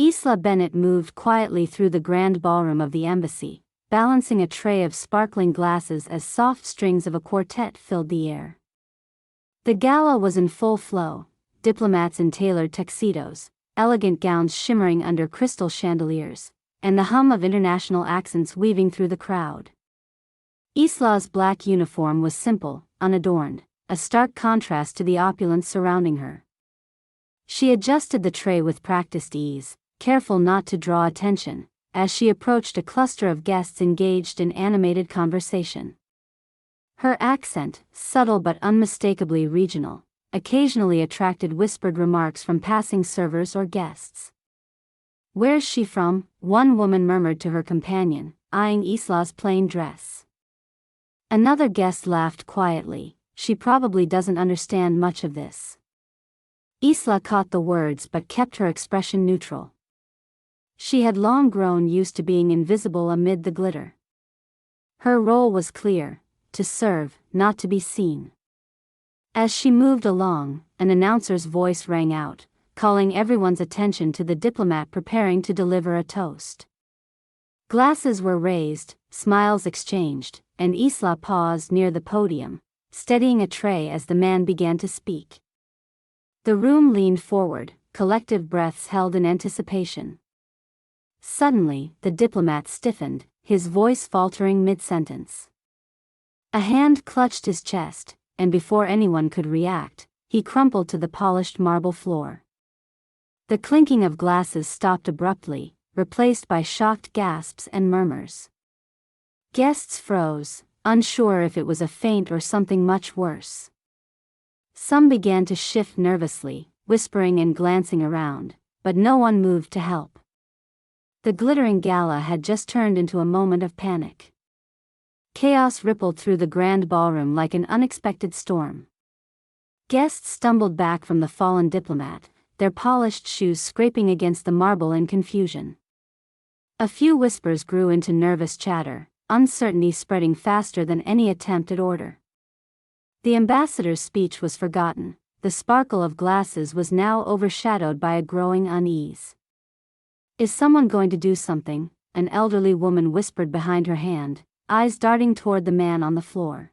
Isla Bennett moved quietly through the grand ballroom of the embassy, balancing a tray of sparkling glasses as soft strings of a quartet filled the air. The gala was in full flow, diplomats in tailored tuxedos, elegant gowns shimmering under crystal chandeliers, and the hum of international accents weaving through the crowd. Isla's black uniform was simple, unadorned, a stark contrast to the opulence surrounding her. She adjusted the tray with practiced ease, careful not to draw attention, as she approached a cluster of guests engaged in animated conversation. Her accent, subtle but unmistakably regional, occasionally attracted whispered remarks from passing servers or guests. "Where's she from?" one woman murmured to her companion, eyeing Isla's plain dress. Another guest laughed quietly, "She probably doesn't understand much of this." Isla caught the words but kept her expression neutral. She had long grown used to being invisible amid the glitter. Her role was clear: to serve, not to be seen. As she moved along, an announcer's voice rang out, calling everyone's attention to the diplomat preparing to deliver a toast. Glasses were raised, smiles exchanged, and Isla paused near the podium, steadying a tray as the man began to speak. The room leaned forward, collective breaths held in anticipation. Suddenly, the diplomat stiffened, his voice faltering mid-sentence. A hand clutched his chest, and before anyone could react, he crumpled to the polished marble floor. The clinking of glasses stopped abruptly, replaced by shocked gasps and murmurs. Guests froze, unsure if it was a feint or something much worse. Some began to shift nervously, whispering and glancing around, but no one moved to help. The glittering gala had just turned into a moment of panic. Chaos rippled through the grand ballroom like an unexpected storm. Guests stumbled back from the fallen diplomat, their polished shoes scraping against the marble in confusion. A few whispers grew into nervous chatter, uncertainty spreading faster than any attempt at order. The ambassador's speech was forgotten, the sparkle of glasses was now overshadowed by a growing unease. "Is someone going to do something?" an elderly woman whispered behind her hand, eyes darting toward the man on the floor.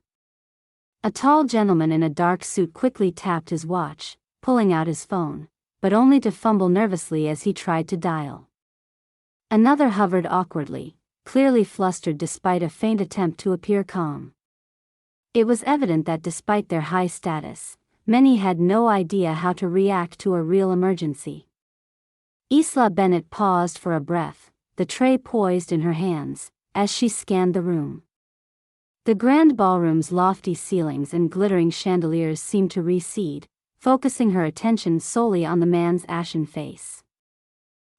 A tall gentleman in a dark suit quickly tapped his watch, pulling out his phone, but only to fumble nervously as he tried to dial. Another hovered awkwardly, clearly flustered despite a faint attempt to appear calm. It was evident that despite their high status, many had no idea how to react to a real emergency. Isla Bennett paused for a breath, the tray poised in her hands, as she scanned the room. The grand ballroom's lofty ceilings and glittering chandeliers seemed to recede, focusing her attention solely on the man's ashen face.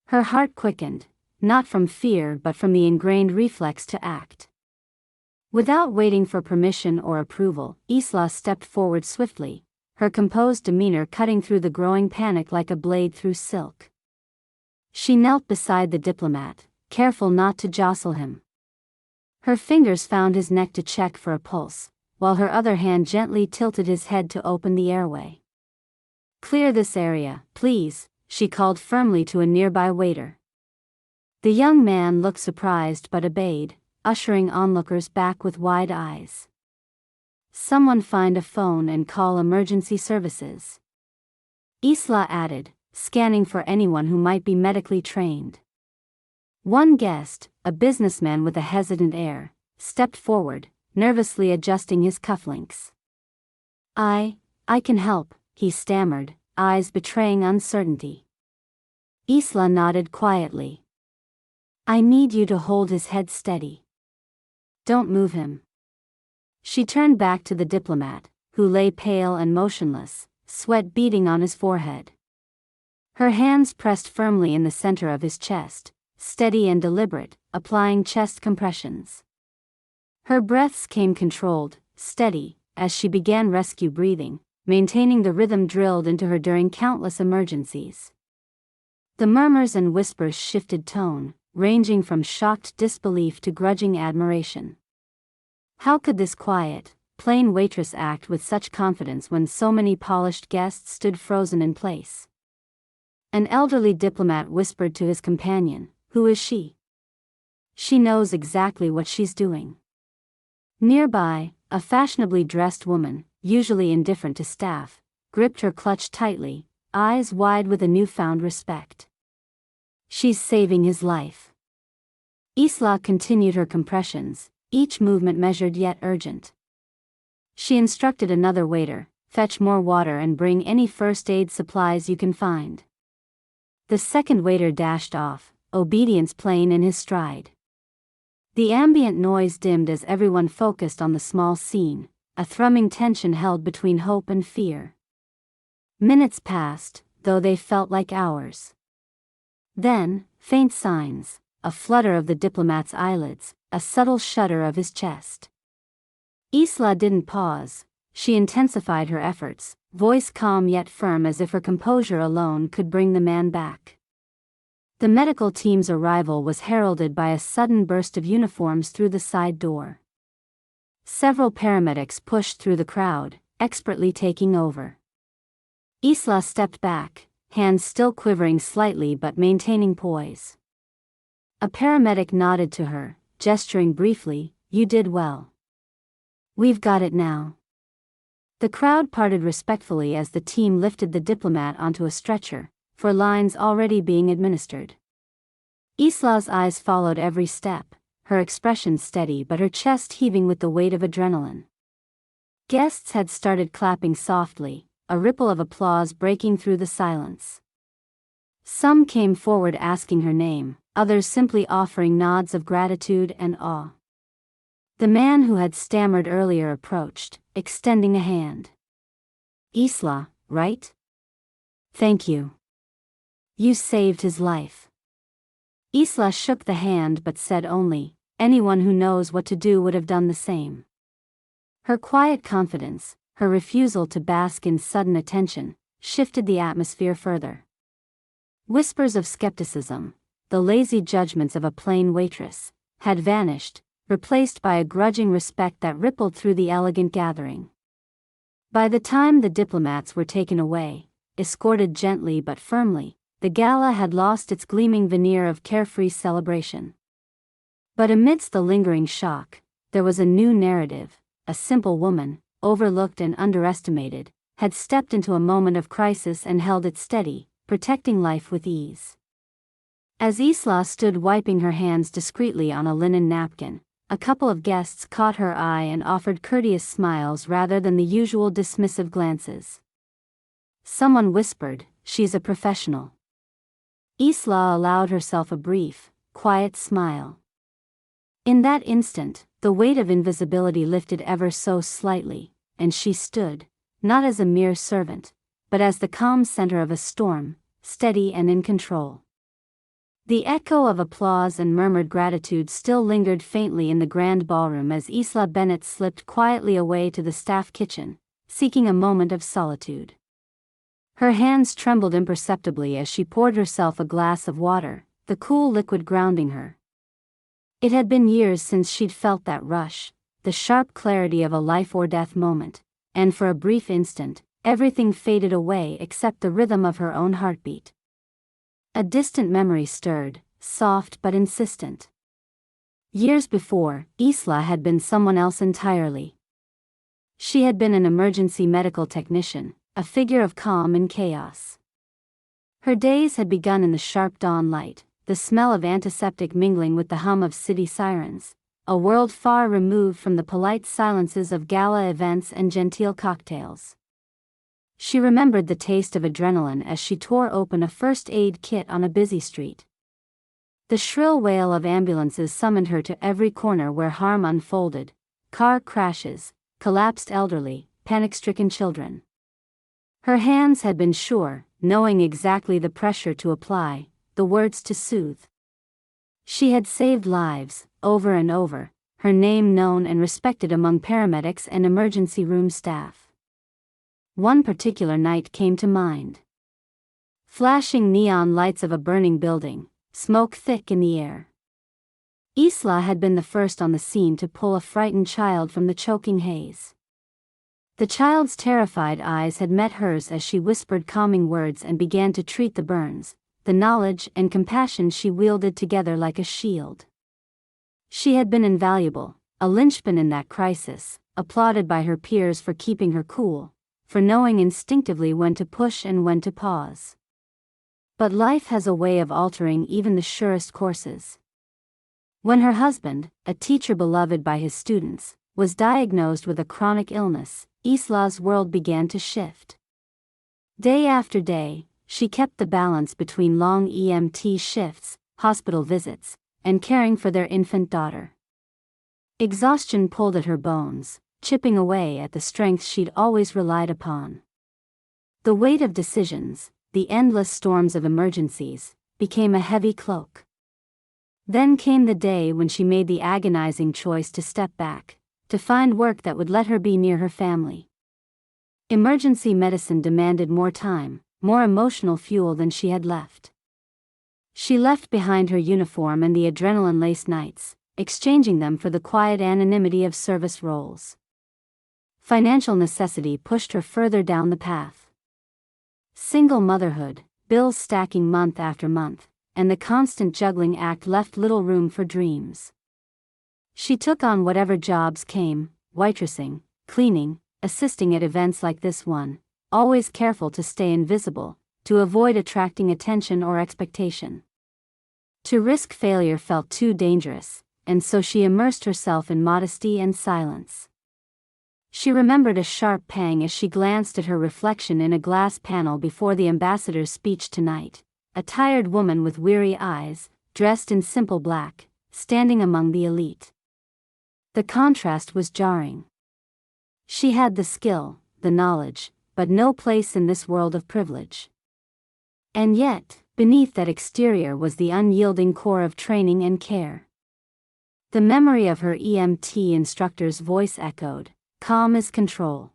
Her heart quickened, not from fear but from the ingrained reflex to act. Without waiting for permission or approval, Isla stepped forward swiftly, her composed demeanor cutting through the growing panic like a blade through silk. She knelt beside the diplomat, careful not to jostle him. Her fingers found his neck to check for a pulse, while her other hand gently tilted his head to open the airway. "Clear this area, please," she called firmly to a nearby waiter. The young man looked surprised but obeyed, ushering onlookers back with wide eyes. "Someone find a phone and call emergency services," Isla added, scanning for anyone who might be medically trained. One guest, a businessman with a hesitant air, stepped forward, nervously adjusting his cufflinks. I can help," he stammered, eyes betraying uncertainty. Isla nodded quietly. "I need you to hold his head steady. Don't move him." She turned back to the diplomat, who lay pale and motionless, sweat beading on his forehead. Her hands pressed firmly in the center of his chest, steady and deliberate, applying chest compressions. Her breaths came controlled, steady, as she began rescue breathing, maintaining the rhythm drilled into her during countless emergencies. The murmurs and whispers shifted tone, ranging from shocked disbelief to grudging admiration. How could this quiet, plain waitress act with such confidence when so many polished guests stood frozen in place? An elderly diplomat whispered to his companion, "Who is she? She knows exactly what she's doing." Nearby, a fashionably dressed woman, usually indifferent to staff, gripped her clutch tightly, eyes wide with a newfound respect. "She's saving his life." Isla continued her compressions, each movement measured yet urgent. She instructed another waiter, "Fetch more water and bring any first aid supplies you can find." The second waiter dashed off, obedience plain in his stride. The ambient noise dimmed as everyone focused on the small scene, a thrumming tension held between hope and fear. Minutes passed, though they felt like hours. Then, faint signs, a flutter of the diplomat's eyelids, a subtle shudder of his chest. Isla didn't pause, she intensified her efforts, voice calm yet firm as if her composure alone could bring the man back. The medical team's arrival was heralded by a sudden burst of uniforms through the side door. Several paramedics pushed through the crowd, expertly taking over. Isla stepped back, hands still quivering slightly but maintaining poise. A paramedic nodded to her, gesturing briefly, "You did well. We've got it now." The crowd parted respectfully as the team lifted the diplomat onto a stretcher, for lines already being administered. Isla's eyes followed every step, her expression steady but her chest heaving with the weight of adrenaline. Guests had started clapping softly, a ripple of applause breaking through the silence. Some came forward asking her name, others simply offering nods of gratitude and awe. The man who had stammered earlier approached, extending a hand. "Isla, right? Thank you. You saved his life." Isla shook the hand but said only, "Anyone who knows what to do would have done the same." Her quiet confidence, her refusal to bask in sudden attention, shifted the atmosphere further. Whispers of skepticism, the lazy judgments of a plain waitress, had vanished, replaced by a grudging respect that rippled through the elegant gathering. By the time the diplomats were taken away, escorted gently but firmly, the gala had lost its gleaming veneer of carefree celebration. But amidst the lingering shock, there was a new narrative. A simple woman, overlooked and underestimated, had stepped into a moment of crisis and held it steady, protecting life with ease. As Isla stood wiping her hands discreetly on a linen napkin, a couple of guests caught her eye and offered courteous smiles rather than the usual dismissive glances. Someone whispered, "She's a professional." Isla allowed herself a brief, quiet smile. In that instant, the weight of invisibility lifted ever so slightly, and she stood, not as a mere servant, but as the calm center of a storm, steady and in control. The echo of applause and murmured gratitude still lingered faintly in the grand ballroom as Isla Bennett slipped quietly away to the staff kitchen, seeking a moment of solitude. Her hands trembled imperceptibly as she poured herself a glass of water, the cool liquid grounding her. It had been years since she'd felt that rush, the sharp clarity of a life-or-death moment, and for a brief instant, everything faded away except the rhythm of her own heartbeat. A distant memory stirred, soft but insistent. Years before, Isla had been someone else entirely. She had been an emergency medical technician, a figure of calm in chaos. Her days had begun in the sharp dawn light, the smell of antiseptic mingling with the hum of city sirens, a world far removed from the polite silences of gala events and genteel cocktails. She remembered the taste of adrenaline as she tore open a first aid kit on a busy street. The shrill wail of ambulances summoned her to every corner where harm unfolded: car crashes, collapsed elderly, panic-stricken children. Her hands had been sure, knowing exactly the pressure to apply, the words to soothe. She had saved lives, over and over, her name known and respected among paramedics and emergency room staff. One particular night came to mind. Flashing neon lights of a burning building, smoke thick in the air. Isla had been the first on the scene to pull a frightened child from the choking haze. The child's terrified eyes had met hers as she whispered calming words and began to treat the burns, the knowledge and compassion she wielded together like a shield. She had been invaluable, a linchpin in that crisis, applauded by her peers for keeping her cool, for knowing instinctively when to push and when to pause. But life has a way of altering even the surest courses. When her husband, a teacher beloved by his students, was diagnosed with a chronic illness, Isla's world began to shift. Day after day, she kept the balance between long EMT shifts, hospital visits, and caring for their infant daughter. Exhaustion pulled at her bones, chipping away at the strength she'd always relied upon. The weight of decisions, the endless storms of emergencies, became a heavy cloak. Then came the day when she made the agonizing choice to step back, to find work that would let her be near her family. Emergency medicine demanded more time, more emotional fuel than she had left. She left behind her uniform and the adrenaline-laced nights, exchanging them for the quiet anonymity of service roles. Financial necessity pushed her further down the path. Single motherhood, bills stacking month after month, and the constant juggling act left little room for dreams. She took on whatever jobs came, waitressing, cleaning, assisting at events like this one, always careful to stay invisible, to avoid attracting attention or expectation. To risk failure felt too dangerous, and so she immersed herself in modesty and silence. She remembered a sharp pang as she glanced at her reflection in a glass panel before the ambassador's speech tonight, a tired woman with weary eyes, dressed in simple black, standing among the elite. The contrast was jarring. She had the skill, the knowledge, but no place in this world of privilege. And yet, beneath that exterior was the unyielding core of training and care. The memory of her EMT instructor's voice echoed, "Calm is control.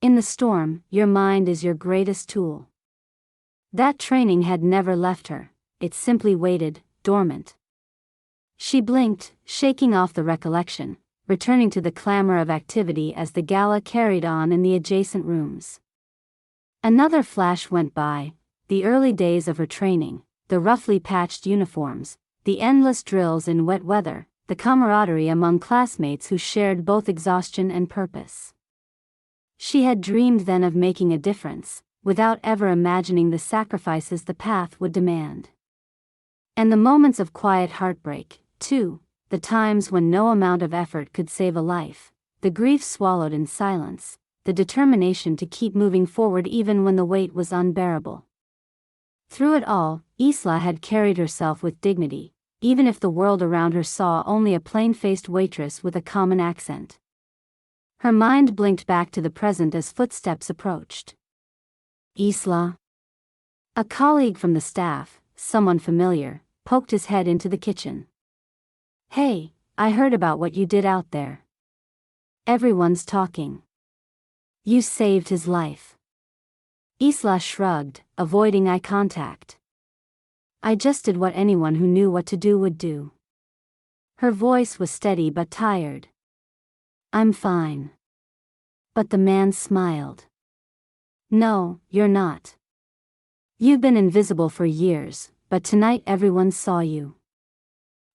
In the storm, your mind is your greatest tool." That training had never left her, it simply waited, dormant. She blinked, shaking off the recollection, returning to the clamor of activity as the gala carried on in the adjacent rooms. Another flash went by, the early days of her training, the roughly patched uniforms, the endless drills in wet weather, the camaraderie among classmates who shared both exhaustion and purpose. She had dreamed then of making a difference, without ever imagining the sacrifices the path would demand. And the moments of quiet heartbreak, too, the times when no amount of effort could save a life, the grief swallowed in silence, the determination to keep moving forward even when the weight was unbearable. Through it all, Isla had carried herself with dignity, even if the world around her saw only a plain-faced waitress with a common accent. Her mind blinked back to the present as footsteps approached. "Isla?" A colleague from the staff, someone familiar, poked his head into the kitchen. "Hey, I heard about what you did out there. Everyone's talking. You saved his life." Isla shrugged, avoiding eye contact. "I just did what anyone who knew what to do would do." Her voice was steady but tired. "I'm fine." But the man smiled. "No, you're not. You've been invisible for years, but tonight everyone saw you.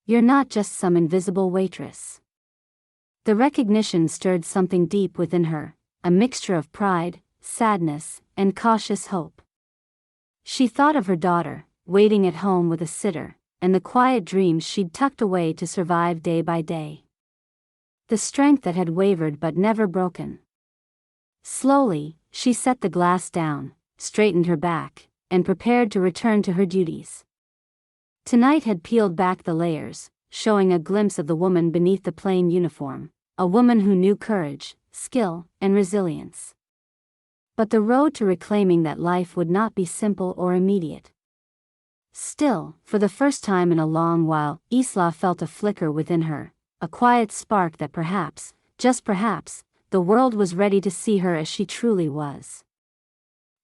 You're not just some invisible waitress." The recognition stirred something deep within her, a mixture of pride, sadness, and cautious hope. She thought of her daughter, waiting at home with a sitter, and the quiet dreams she'd tucked away to survive day by day. The strength that had wavered but never broken. Slowly, she set the glass down, straightened her back, and prepared to return to her duties. Tonight had peeled back the layers, showing a glimpse of the woman beneath the plain uniform, a woman who knew courage, skill, and resilience. But the road to reclaiming that life would not be simple or immediate. Still, for the first time in a long while, Isla felt a flicker within her, a quiet spark that perhaps, just perhaps, the world was ready to see her as she truly was.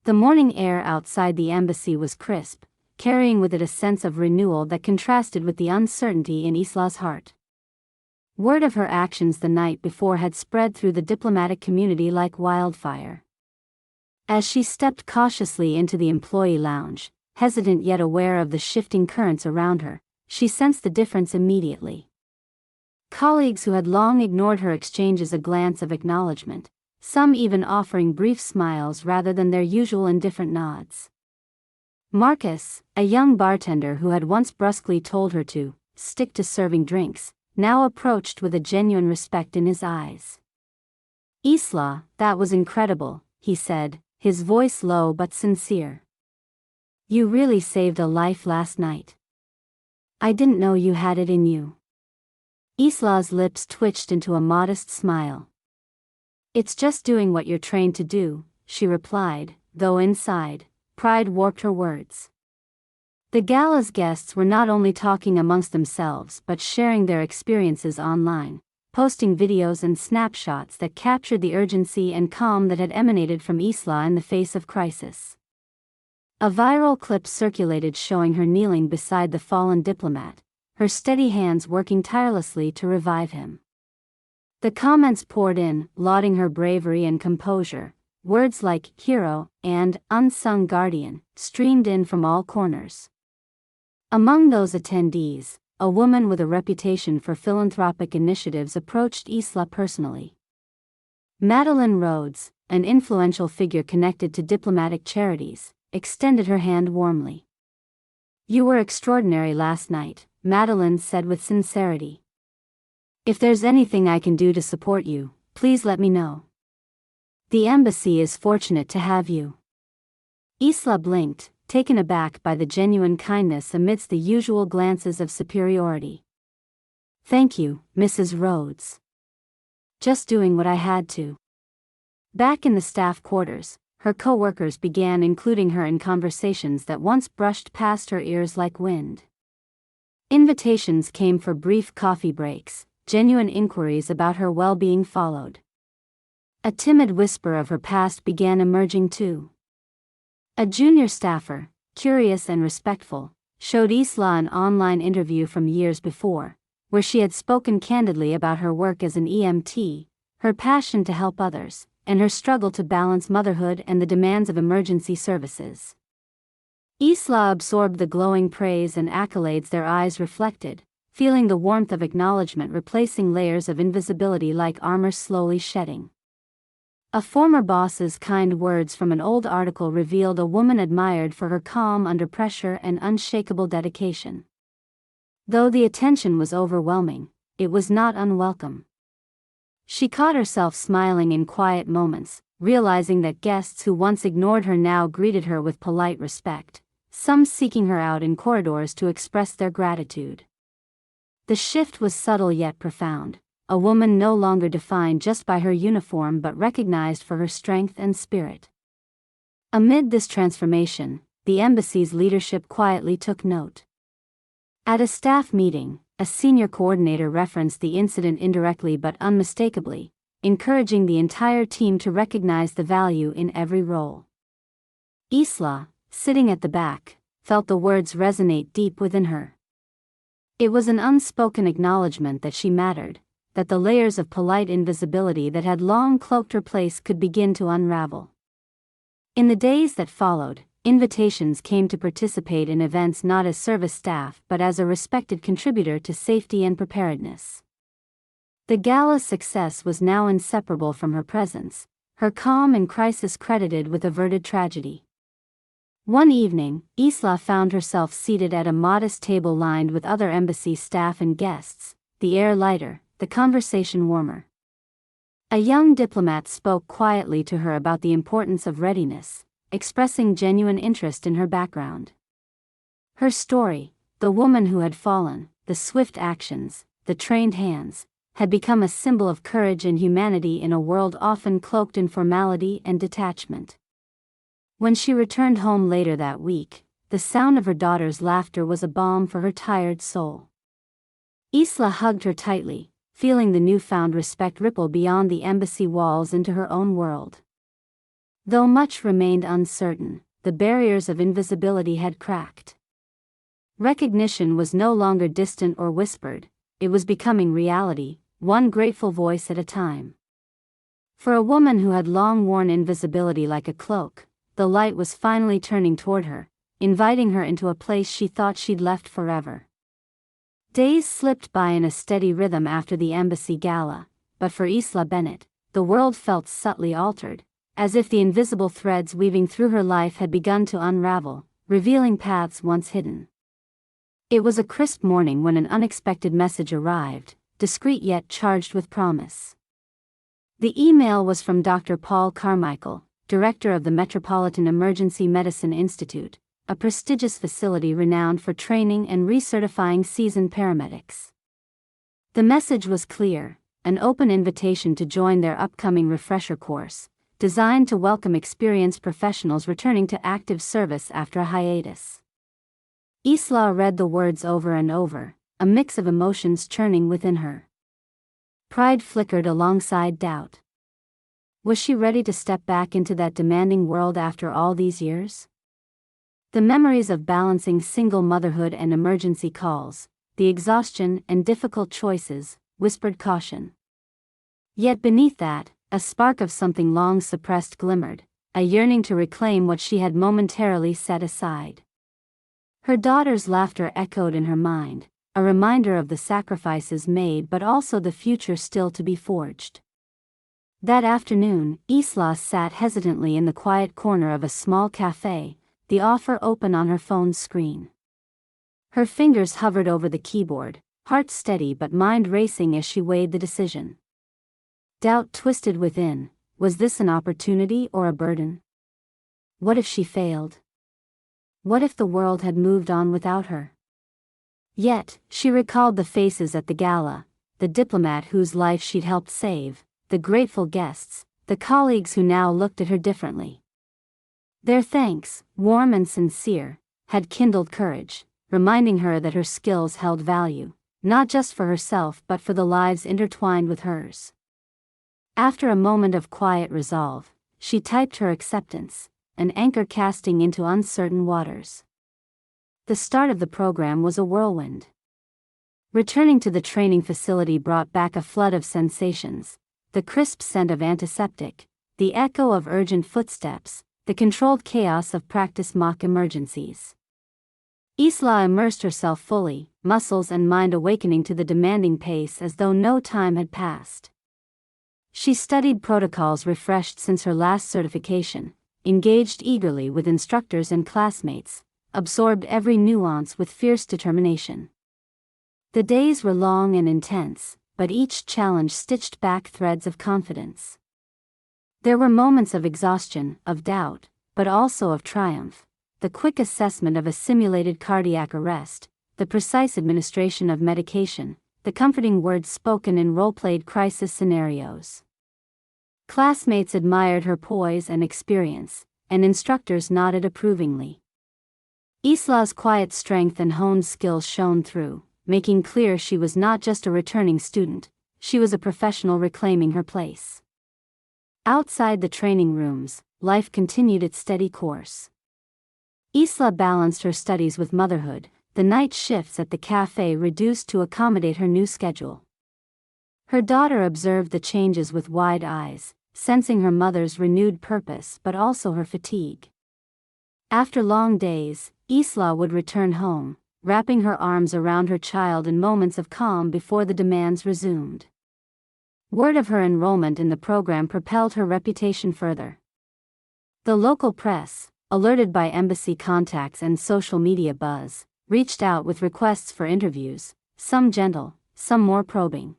The morning air outside the embassy was crisp, carrying with it a sense of renewal that contrasted with the uncertainty in Isla's heart. Word of her actions the night before had spread through the diplomatic community like wildfire. As she stepped cautiously into the employee lounge, hesitant yet aware of the shifting currents around her, she sensed the difference immediately. Colleagues who had long ignored her exchanged a glance of acknowledgement, some even offering brief smiles rather than their usual indifferent nods. Marcus, a young bartender who had once brusquely told her to stick to serving drinks, now approached with a genuine respect in his eyes. "Isla, that was incredible," he said, his voice low but sincere. "You really saved a life last night. I didn't know you had it in you." Isla's lips twitched into a modest smile. "It's just doing what you're trained to do," she replied, though inside, pride warped her words. The gala's guests were not only talking amongst themselves but sharing their experiences online, posting videos and snapshots that captured the urgency and calm that had emanated from Isla in the face of crisis. A viral clip circulated showing her kneeling beside the fallen diplomat, her steady hands working tirelessly to revive him. The comments poured in, lauding her bravery and composure. Words like hero and unsung guardian streamed in from all corners. Among those attendees, a woman with a reputation for philanthropic initiatives approached Isla personally. Madeline Rhodes, an influential figure connected to diplomatic charities, extended her hand warmly. "You were extraordinary last night," Madeline said with sincerity. "If there's anything I can do to support you, please let me know. The embassy is fortunate to have you." Isla blinked, taken aback by the genuine kindness amidst the usual glances of superiority. "Thank you, Mrs. Rhodes. Just doing what I had to." Back in the staff quarters, her co-workers began including her in conversations that once brushed past her ears like wind. Invitations came for brief coffee breaks, genuine inquiries about her well-being followed. A timid whisper of her past began emerging too. A junior staffer, curious and respectful, showed Isla an online interview from years before, where she had spoken candidly about her work as an EMT, her passion to help others, and her struggle to balance motherhood and the demands of emergency services. Isla absorbed the glowing praise and accolades their eyes reflected, feeling the warmth of acknowledgement replacing layers of invisibility like armor slowly shedding. A former boss's kind words from an old article revealed a woman admired for her calm under pressure and unshakable dedication. Though the attention was overwhelming, it was not unwelcome. She caught herself smiling in quiet moments, realizing that guests who once ignored her now greeted her with polite respect, some seeking her out in corridors to express their gratitude. The shift was subtle yet profound. A woman no longer defined just by her uniform but recognized for her strength and spirit. Amid this transformation, the embassy's leadership quietly took note. At a staff meeting, a senior coordinator referenced the incident indirectly but unmistakably, encouraging the entire team to recognize the value in every role. Isla, sitting at the back, felt the words resonate deep within her. It was an unspoken acknowledgement that she mattered, that the layers of polite invisibility that had long cloaked her place could begin to unravel. In the days that followed, invitations came to participate in events not as service staff but as a respected contributor to safety and preparedness. The gala's success was now inseparable from her presence, her calm in crisis credited with averted tragedy. One evening, Isla found herself seated at a modest table lined with other embassy staff and guests, the air lighter, the conversation warmer. A young diplomat spoke quietly to her about the importance of readiness, expressing genuine interest in her background. Her story, the woman who had fallen, the swift actions, the trained hands, had become a symbol of courage and humanity in a world often cloaked in formality and detachment. When she returned home later that week, the sound of her daughter's laughter was a balm for her tired soul. Isla hugged her tightly, feeling the newfound respect ripple beyond the embassy walls into her own world. Though much remained uncertain, the barriers of invisibility had cracked. Recognition was no longer distant or whispered, it was becoming reality, one grateful voice at a time. For a woman who had long worn invisibility like a cloak, the light was finally turning toward her, inviting her into a place she thought she'd left forever. Days slipped by in a steady rhythm after the embassy gala, but for Isla Bennett, the world felt subtly altered, as if the invisible threads weaving through her life had begun to unravel, revealing paths once hidden. It was a crisp morning when an unexpected message arrived, discreet yet charged with promise. The email was from Dr. Paul Carmichael, director of the Metropolitan Emergency Medicine Institute, a prestigious facility renowned for training and recertifying seasoned paramedics. The message was clear, an open invitation to join their upcoming refresher course, designed to welcome experienced professionals returning to active service after a hiatus. Isla read the words over and over, a mix of emotions churning within her. Pride flickered alongside doubt. Was she ready to step back into that demanding world after all these years? The memories of balancing single motherhood and emergency calls, the exhaustion and difficult choices, whispered caution. Yet beneath that, a spark of something long suppressed glimmered, a yearning to reclaim what she had momentarily set aside. Her daughter's laughter echoed in her mind, a reminder of the sacrifices made but also the future still to be forged. That afternoon, Isla sat hesitantly in the quiet corner of a small cafe, the offer open on her phone's screen. Her fingers hovered over the keyboard, heart steady but mind racing as she weighed the decision. Doubt twisted within. Was this an opportunity or a burden? What if she failed? What if the world had moved on without her? Yet, she recalled the faces at the gala, the diplomat whose life she'd helped save, the grateful guests, the colleagues who now looked at her differently. Their thanks, warm and sincere, had kindled courage, reminding her that her skills held value, not just for herself but for the lives intertwined with hers. After a moment of quiet resolve, she typed her acceptance, an anchor casting into uncertain waters. The start of the program was a whirlwind. Returning to the training facility brought back a flood of sensations, the crisp scent of antiseptic, the echo of urgent footsteps, the controlled chaos of practice mock emergencies. Isla immersed herself fully, muscles and mind awakening to the demanding pace as though no time had passed. She studied protocols refreshed since her last certification, engaged eagerly with instructors and classmates, absorbed every nuance with fierce determination. The days were long and intense, but each challenge stitched back threads of confidence. There were moments of exhaustion, of doubt, but also of triumph, the quick assessment of a simulated cardiac arrest, the precise administration of medication, the comforting words spoken in role-played crisis scenarios. Classmates admired her poise and experience, and instructors nodded approvingly. Isla's quiet strength and honed skills shone through, making clear she was not just a returning student, she was a professional reclaiming her place. Outside the training rooms, life continued its steady course. Isla balanced her studies with motherhood, the night shifts at the cafe reduced to accommodate her new schedule. Her daughter observed the changes with wide eyes, sensing her mother's renewed purpose but also her fatigue. After long days, Isla would return home, wrapping her arms around her child in moments of calm before the demands resumed. Word of her enrollment in the program propelled her reputation further. The local press, alerted by embassy contacts and social media buzz, reached out with requests for interviews, some gentle, some more probing.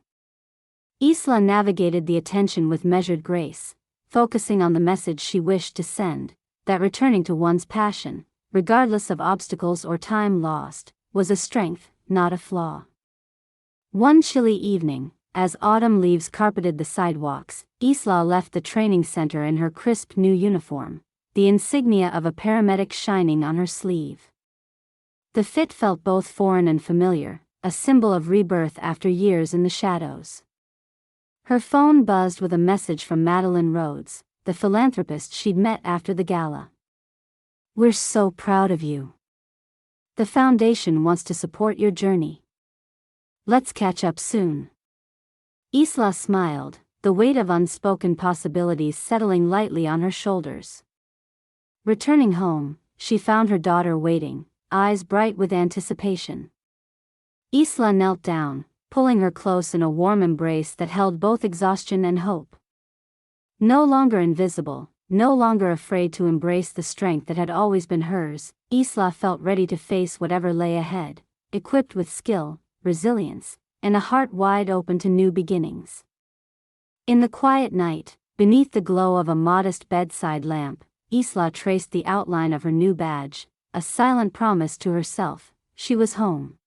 Isla navigated the attention with measured grace, focusing on the message she wished to send, that returning to one's passion, regardless of obstacles or time lost, was a strength, not a flaw. One chilly evening, as autumn leaves carpeted the sidewalks, Isla left the training center in her crisp new uniform, the insignia of a paramedic shining on her sleeve. The fit felt both foreign and familiar, a symbol of rebirth after years in the shadows. Her phone buzzed with a message from Madeline Rhodes, the philanthropist she'd met after the gala. "We're so proud of you. The foundation wants to support your journey. Let's catch up soon." Isla smiled, the weight of unspoken possibilities settling lightly on her shoulders. Returning home, she found her daughter waiting, eyes bright with anticipation. Isla knelt down, pulling her close in a warm embrace that held both exhaustion and hope. No longer invisible, no longer afraid to embrace the strength that had always been hers, Isla felt ready to face whatever lay ahead, equipped with skill, resilience, and a heart wide open to new beginnings. In the quiet night, beneath the glow of a modest bedside lamp, Isla traced the outline of her new badge, a silent promise to herself: she was home.